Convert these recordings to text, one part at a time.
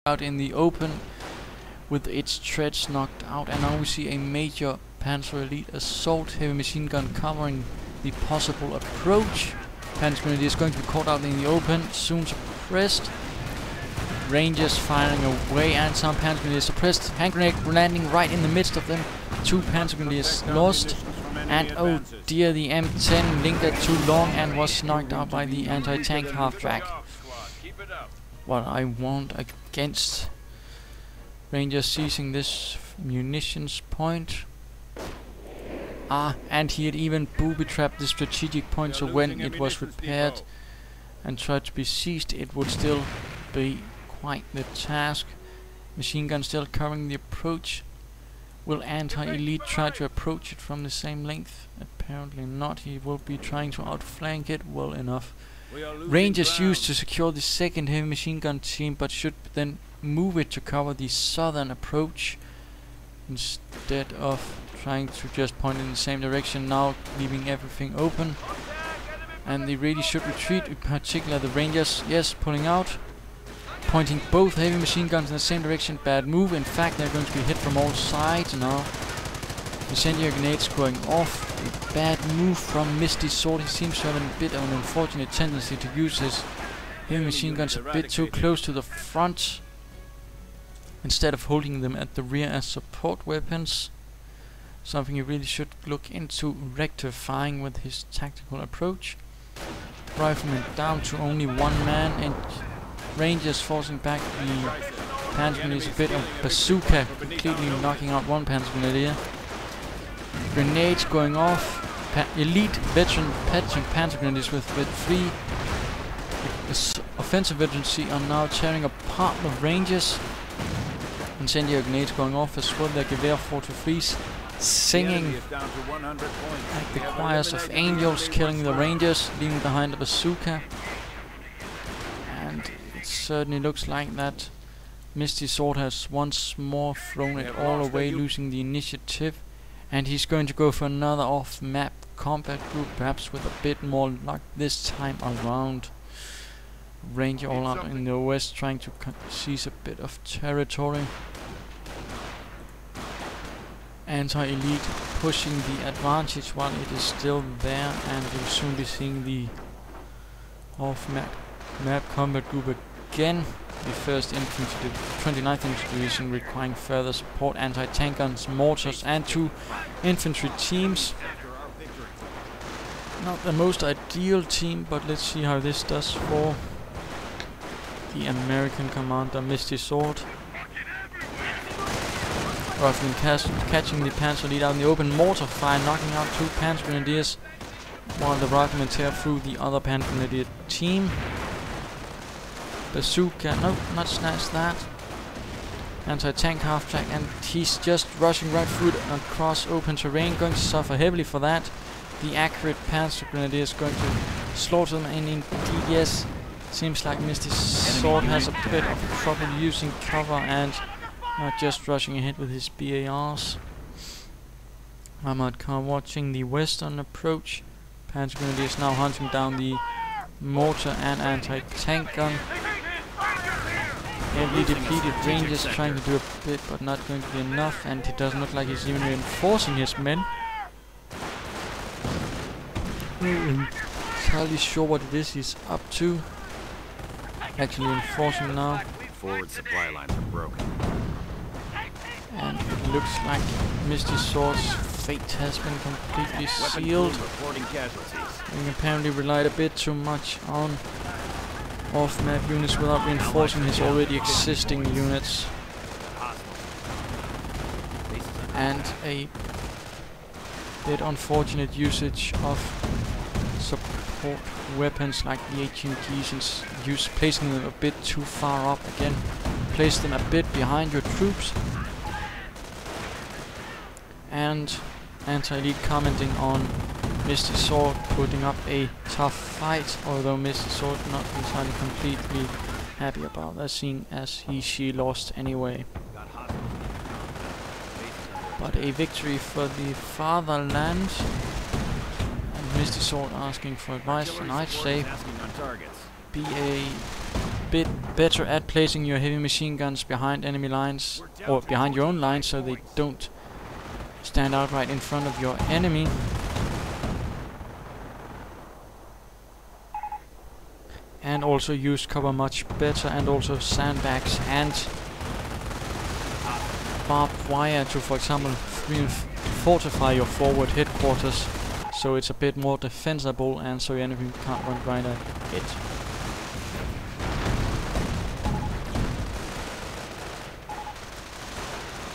out in the open with its treads knocked out, and now we see a major Panzer Elite assault heavy machine gun covering the possible approach. Panzergrenadiers is going to be caught out in the open, soon suppressed. Rangers firing away, and some Panzergrenadiers suppressed. Hand grenade landing right in the midst of them. 2 Panzergrenadiers lost. And oh dear, the M10 lingered too long and was knocked out by the anti-tank half-track. What I want against Rangers seizing this munitions point. And he had even booby-trapped the strategic point, so when it was repaired and tried to be seized, it would still be quite the task. Machine gun still covering the approach. Will Anti-Elite try to approach it from the same length? Apparently not. He will be trying to outflank it well enough. Rangers used to secure the second heavy machine gun team, but should then move it to cover the southern approach instead of trying to just point in the same direction, now leaving everything open. And they really should retreat, in particular the Rangers. Yes, pulling out, pointing both heavy machine guns in the same direction. Bad move. In fact, they're going to be hit from all sides now. Incendiary grenades going off. A bad move from Mistysword. He seems to have a bit of an unfortunate tendency to use his heavy machine guns a bit too close to the front, instead of holding them at the rear as support weapons. Something he really should look into rectifying with his tactical approach. Riflemen down to only 1 man, and Rangers forcing back the Panzergrenadiers. A bit of bazooka, completely knocking out 1 Panzergrenadier. Grenades going off. Elite veteran Panzergrenadiers with 3 offensive veterans are now tearing apart the Rangers. Incendiary grenades going off as well. Their Gewehr 43s singing like the choirs of angels, killing the Rangers, leaving behind a bazooka. And it certainly looks like that Mistysword has once more thrown it all away, losing the initiative. And he's going to go for another off-map combat group, perhaps with a bit more luck this time around. Ranger all out in the west, trying to seize a bit of territory. Anti-Elite pushing the advantage while it is still there, and we'll soon be seeing the off-map combat group again. The 1st Infantry, 29th Infantry Division requiring further support, anti-tank guns, mortars, and 2 infantry teams. Not the most ideal team, but let's see how this does for the American commander Mistysword. Riflemen catching the Panzer Elite out in the open, mortar fire knocking out 2 Panzergrenadiers, while the riflemen tear through the other Panzergrenadier team. Bazooka, nope, not snatched that. Anti-tank half-track, and he's just rushing right through it across open terrain, going to suffer heavily for that. The accurate Panzergrenadier is going to slaughter them, and indeed, yes, seems like Mistysword has a bit of trouble using cover and not just rushing ahead with his BARs. Armored car watching the western approach. Panzergrenadiers now hunting down the mortar and anti-tank gun. Heavily depleted Rangers trying to do a bit, but not going to be enough, and it doesn't look like he's even reinforcing his men. Entirely sure what it is he's up to. Actually enforcing now. Forward supply lines are broken. And it looks like Mistysword's fate has been completely sealed. He apparently relied a bit too much on off-map units without reinforcing his already existing units. And a bit unfortunate usage of support weapons like the HMGs, and placing them a bit too far up again. Place them a bit behind your troops. And Anti-Elite commenting on Mistysword putting up a tough fight, although Mistysword not entirely completely happy about that, seeing as she lost anyway. But a victory for the fatherland, and Mistysword asking for advice, and I'd say be a bit better at placing your heavy machine guns behind enemy lines, or behind your own lines, so they don't stand out right in front of your enemy. And also use cover much better, and also sandbags and barbed wire to, for example, fortify your forward headquarters, so it's a bit more defensible and so your enemy can't run right at it.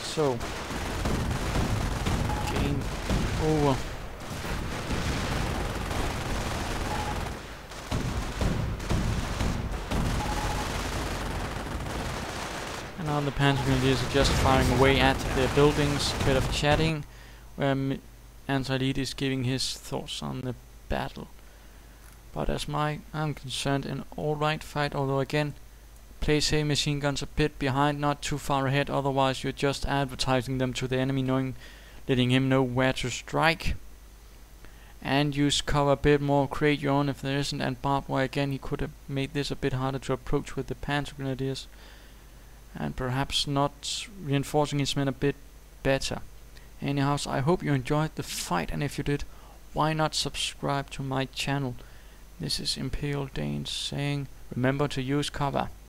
So, game over. And now the Panzergrenadiers are just firing away at the buildings, a bit of chatting, where AntiElite is giving his thoughts on the battle. But as I'm concerned, an alright fight, although again, place heavy machine guns a bit behind, not too far ahead, otherwise you're just advertising them to the enemy, letting him know where to strike. And use cover a bit more, create your own if there isn't, and barbed wire again. He could have made this a bit harder to approach with the Panzergrenadiers, and perhaps not reinforcing his men a bit better. Anyhow, so I hope you enjoyed the fight, and if you did, why not subscribe to my channel? This is Imperial Danes saying, remember to use cover.